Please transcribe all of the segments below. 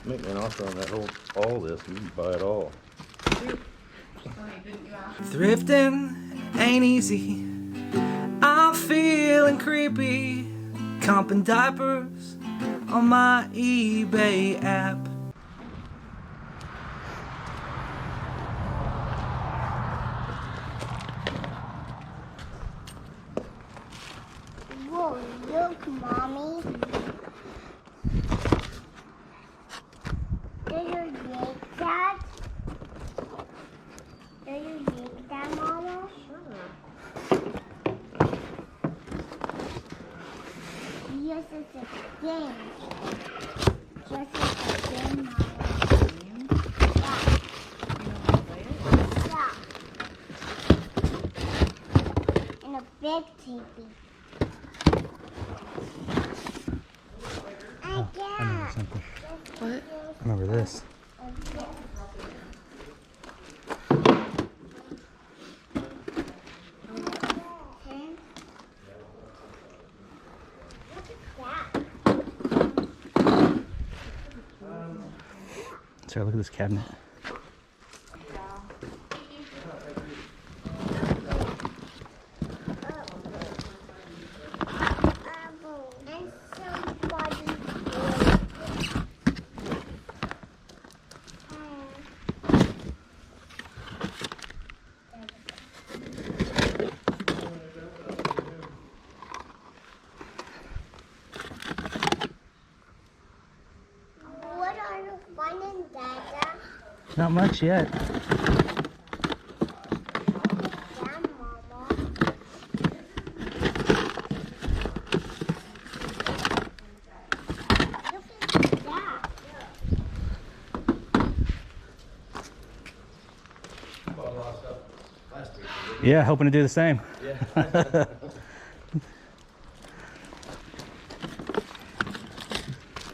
Make me an offer on that whole, all this, you can buy it all. Thrifting ain't easy. I'm feeling creepy. Comping diapers on my eBay app. Whoa, look, Mommy. Do you like that? Do you like that, Mama? Sure. Yes, it's a game. Yes, it's a game, Mama. Yeah. Yeah. And a big TV. Oh, I remember something. What? I remember this. Sarah, look at this cabinet. What are you finding, Dada? Not much yet. Yeah, Mama. Look at that. Yeah, hoping to do the same. Yeah.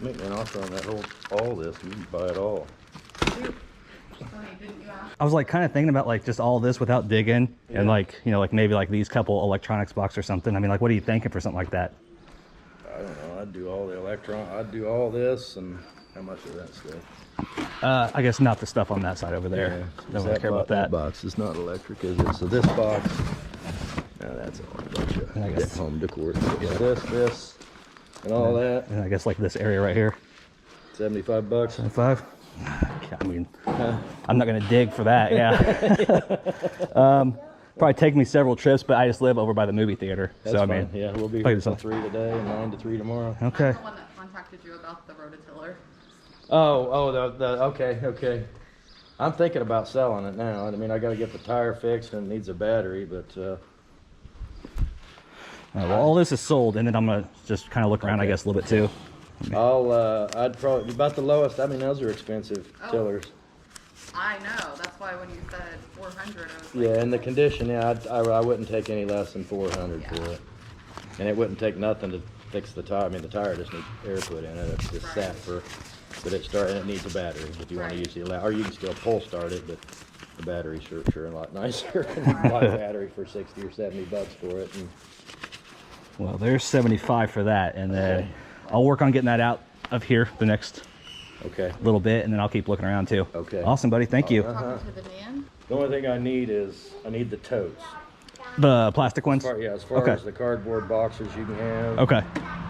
Make me an offer on that whole, all this, you can buy it all. I was like kind of thinking about like just all this without digging and like, you know, like maybe like these couple electronics box or something. I mean, like, what are you thinking for something like that? I don't know, I'd do all the I'd do all this, and how much of that stuff? I guess not the stuff on that side over there. Don't really care about that. box is not electric, is it? So this box, now that's all a bunch of I guess- home decor. Yeah, this, and all that, And I guess like this area right here. 75 bucks. 25. I mean, I'm not gonna dig for that. Yeah. Probably take me several trips, but I just live over by the movie theater. That's so I fine. mean, Yeah, we'll be probably here till just- 3 today and 9 to 3 tomorrow. okay. The one that contacted you about the rototiller. Okay. I'm thinking about selling it now. I mean, I got to get the tire fixed and it needs a battery, but Well, all this is sold, and then I'm gonna just kind of look around, I guess, a little bit too. I'd probably about the lowest. I mean, those are expensive tillers. I know. That's why when you said 400, I was like, Yeah, and the condition, yeah, I wouldn't take any less than 400 for it, and it wouldn't take nothing to fix the tire. I mean, the tire just needs air put in it. It's just sat for, but and it needs a battery if you want to use the or you can still pull start it, but the battery's sure a lot nicer. You can buy a battery for 60 or 70 bucks for it. And Well, there's 75 for that, and then I'll work on getting that out of here the next little bit, and then I'll keep looking around too. Okay. Awesome, buddy. Thank you. talking to the man. The only thing I need is the totes. The plastic ones? As far as the cardboard boxes you can have. Okay.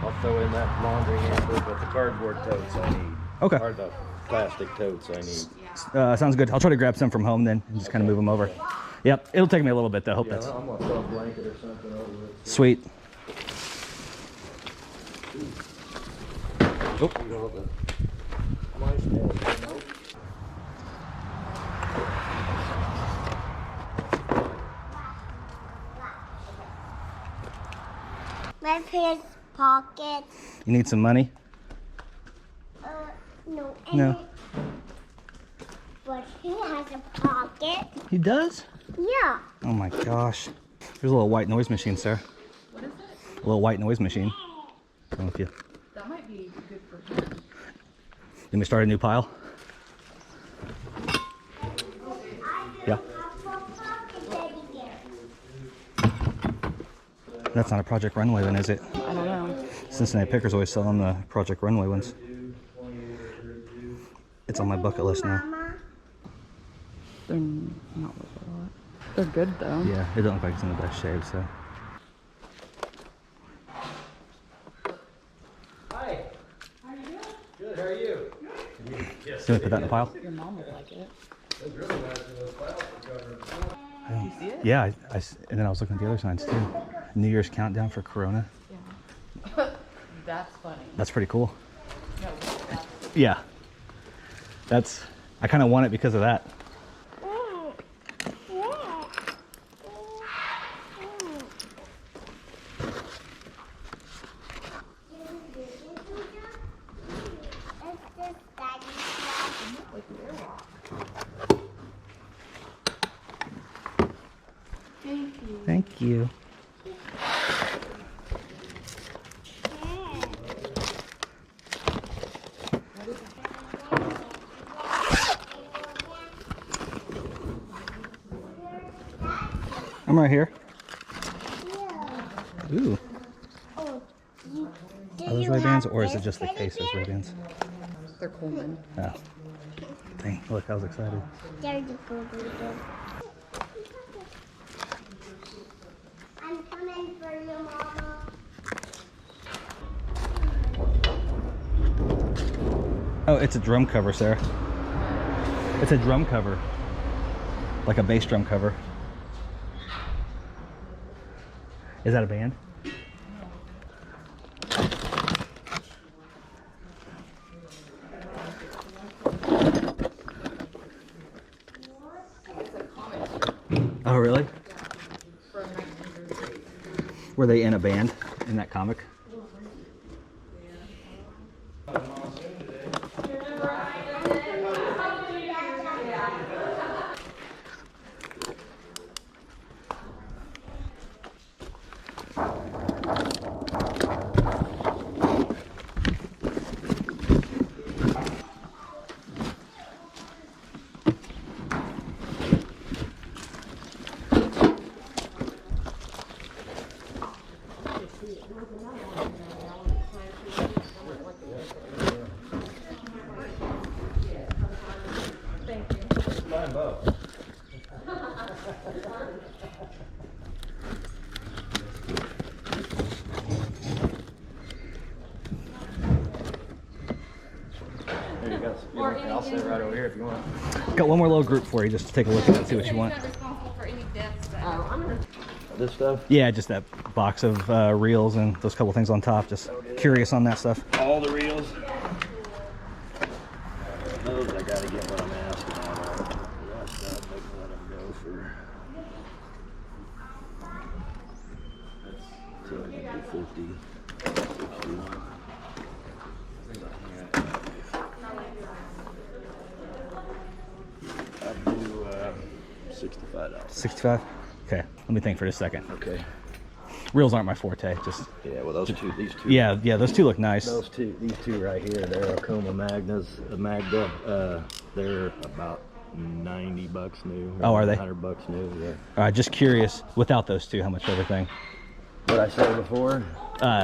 I'll throw in that laundry hamper, but the cardboard totes I need. Okay. Or the plastic totes I need. Sounds good. I'll try to grab some from home then and just kind of move them over. Yep. It'll take me a little bit though. Hope that's I'm gonna throw a blanket or something over it. sweet. Oh. You know, the nice bed, you know? My parents' pocket. You need some money? No. No. But he has a pocket. He does? Yeah. Oh my gosh. There's a little white noise machine, sir. What is it? A little white noise machine. I don't know if you... That might be good for him. Let me start a new pile. Yeah. That's not a Project Runway then, is it? I don't know. Cincinnati Pickers always selling the Project Runway ones. it's on my bucket list now. Mama. They're not worth a lot. They're good though. Yeah, it doesn't look like it's in the best shape, so. Hi. How are you doing? Good, how are you? Yes. Do you want to put that in the pile? Your mom would like it. It's really nice when those files are covered. You see it? Yeah, and then I was looking at the other signs too. New Year's countdown for Corona. Yeah. That's funny. That's pretty cool. No, that's Yeah. I kind of want it because of that. Thank you. I'm right here. Ooh. Are those Ray-Bans, or is it just the case as Ray-Bans? they're Coleman. Oh. Dang, look, I was excited. There's the Google. I'm coming for you, Mama. Oh, it's a drum cover, Sarah. It's a drum cover. Like a bass drum cover. Is that a band? Oh, really? Were they in a band in that comic? There you go. I'll sit right over here if you want. Got one more little group for you just to take a look at it and see what you want. responsible for any deaths. This stuff? Yeah, just that box of reels and those couple things on top. Just curious on that stuff. All the reels. Those I gotta get what I'm asking on. The rest of them, they can let them go for. So I can do 50, 60. I'd do $65. 65? Okay, let me think for just a second. Okay. Reels aren't my forte, just... Yeah, well these two. Yeah, those two look nice. These two right here, they're Acoma Magda. They're about $90 new. Oh, are they? $100 new, yeah. Just curious, without those two, how much for everything? What I said before?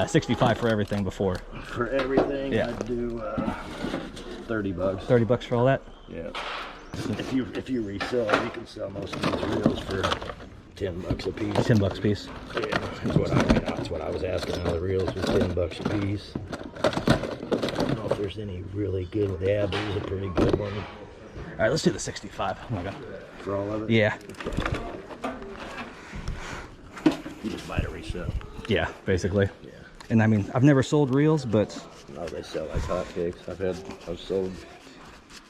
65 for everything before. For everything, Yeah. I'd do $30. 30 bucks for all that? Yeah. If you resell, you can sell most of these reels for $10 a piece. 10 bucks a piece. Yeah, that's what I was asking. How the reels was $10 a piece. I don't know if there's any really good. Yeah, but it's a pretty good one. All right, let's do the 65. Oh my god. For all of it. Yeah. You just buy to resell. Yeah, basically. Yeah. And I mean, I've never sold reels, but No, they sell like hotcakes. I've sold.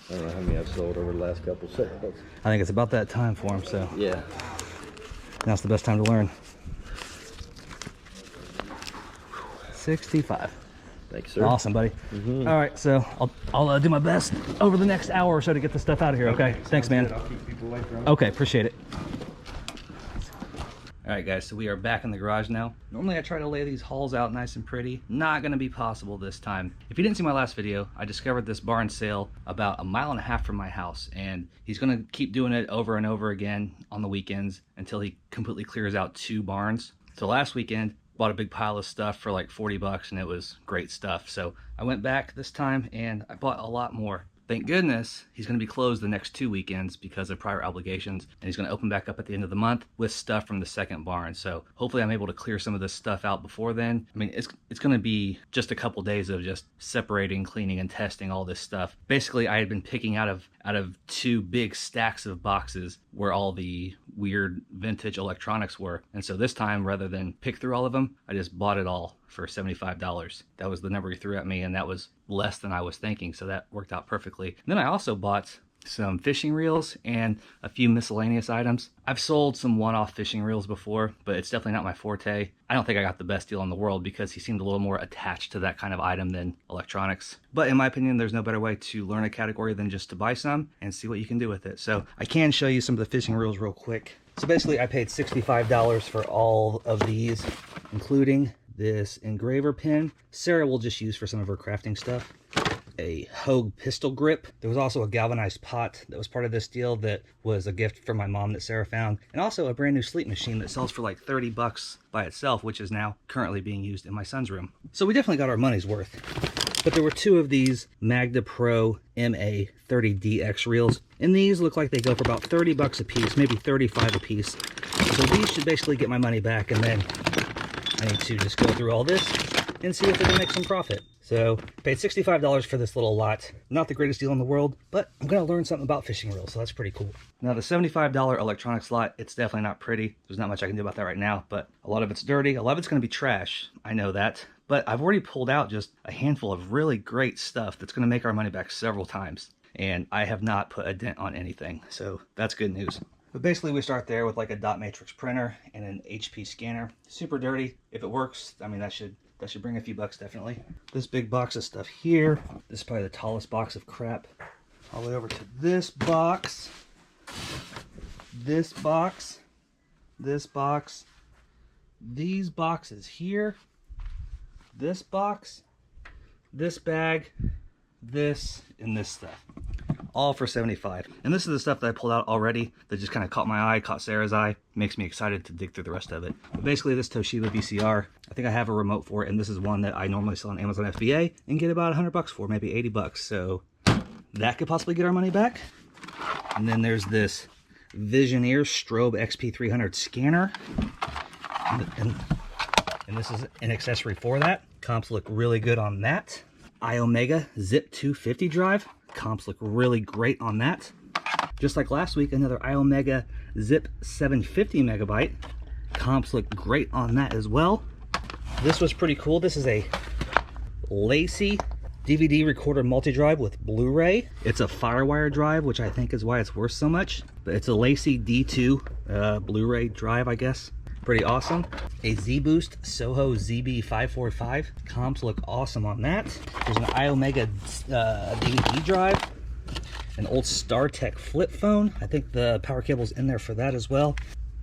I don't know how many I've sold over the last couple sales. I think it's about that time for them, so Yeah. now's the best time to learn. 65. Thanks, sir. Awesome, buddy. All right, so I'll do my best over the next hour or so to get this stuff out of here, okay? Thanks, man. I'll keep people away from it. Okay, appreciate it. All right, guys, so we are back in the garage now. Normally I try to lay these hauls out nice and pretty. Not gonna be possible this time. If you didn't see my last video, I discovered this barn sale about 1.5 miles from my house, and he's gonna keep doing it over and over again on the weekends until he completely clears out 2 barns. So last weekend, bought a big pile of stuff for like 40 bucks, and it was great stuff. So I went back this time and I bought a lot more. Thank goodness he's going to be closed the next 2 weekends because of prior obligations, and he's going to open back up at the end of the month with stuff from the second barn. So hopefully I'm able to clear some of this stuff out before then. I mean, it's going to be just a couple days of just separating, cleaning, and testing all this stuff. Basically, I had been picking out of 2 big stacks of boxes where all the weird vintage electronics were. And so this time, rather than pick through all of them, I just bought it all for $75. That was the number he threw at me, and that was less than I was thinking, so that worked out perfectly. And then I also bought some fishing reels and a few miscellaneous items. I've sold some one-off fishing reels before, but it's definitely not my forte. I don't think I got the best deal in the world because he seemed a little more attached to that kind of item than electronics. But in my opinion, there's no better way to learn a category than just to buy some and see what you can do with it. So I can show you some of the fishing reels real quick. So basically I paid $65 for all of these, including this engraver pin. Sarah will just use for some of her crafting stuff. A Hogue pistol grip. There was also a galvanized pot that was part of this deal that was a gift from my mom that Sarah found. And also a brand new sleep machine that sells for like 30 bucks by itself, which is now currently being used in my son's room. So we definitely got our money's worth. But there were 2 of these Magda Pro MA30DX reels. And these look like they go for about 30 bucks a piece, maybe 35 a piece. So these should basically get my money back, and then I need to just go through all this and see if they can make some profit. So paid $65 for this little lot. Not the greatest deal in the world, but I'm gonna learn something about fishing reels, so that's pretty cool. Now the $75 electronics lot, it's definitely not pretty. There's not much I can do about that right now, but a lot of it's dirty. A lot of it's gonna be trash. I know that. But I've already pulled out just a handful of really great stuff that's gonna make our money back several times. And I have not put a dent on anything, so that's good news. But basically we start there with like a dot matrix printer and an HP scanner. Super dirty. If it works, I mean, that should bring a few bucks definitely. This big box of stuff here. This is probably the tallest box of crap. All the way over to this box. This box. This box. These boxes here. This box. This bag. This and this stuff. All for $75. And this is the stuff that I pulled out already that just kind of caught my eye, caught Sarah's eye. Makes me excited to dig through the rest of it. But basically this Toshiba VCR, I think I have a remote for it, and this is one that I normally sell on Amazon FBA and get about 100 bucks for, maybe 80 bucks. So that could possibly get our money back. And then there's this Visioneer Strobe XP300 scanner. And this is an accessory for that. Comps look really good on that. iOmega Zip 250 drive. Comps look really great on that. Just like last week, another iOmega Zip 750 megabyte. Comps look great on that as well. This was pretty cool. This is a Lacy DVD recorder multi-drive with Blu-ray. It's a Firewire drive, which I think is why it's worth so much. But it's a Lacy D2 Blu-ray drive, I guess. Pretty awesome. A Z-Boost Soho ZB545. Comps look awesome on that. There's an iOmega DVD drive. An old StarTech flip phone. I think the power cable's in there for that as well.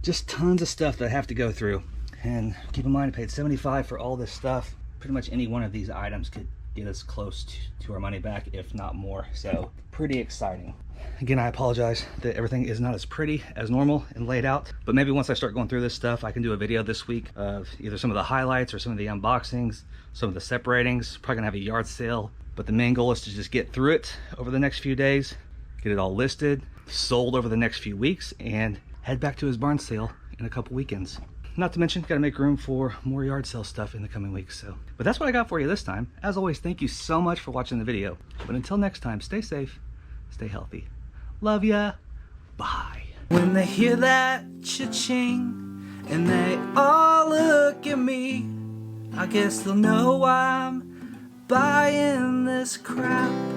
Just tons of stuff that I have to go through. And keep in mind, I paid $75 for all this stuff. Pretty much any one of these items could get us close to our money back, if not more. So pretty exciting. Again, I apologize that everything is not as pretty as normal and laid out, but maybe once I start going through this stuff, I can do a video this week of either some of the highlights or some of the unboxings, some of the separatings. Probably gonna have a yard sale, but the main goal is to just get through it over the next few days, get it all listed, sold over the next few weeks, and head back to his barn sale in a couple weekends. Not to mention, gotta make room for more yard sale stuff in the coming weeks. So, but that's what I got for you this time. As always, thank you so much for watching the video. But until next time, stay safe, stay healthy. Love ya. Bye. When they hear that cha-ching and they all look at me, I guess they'll know I'm buying this crap.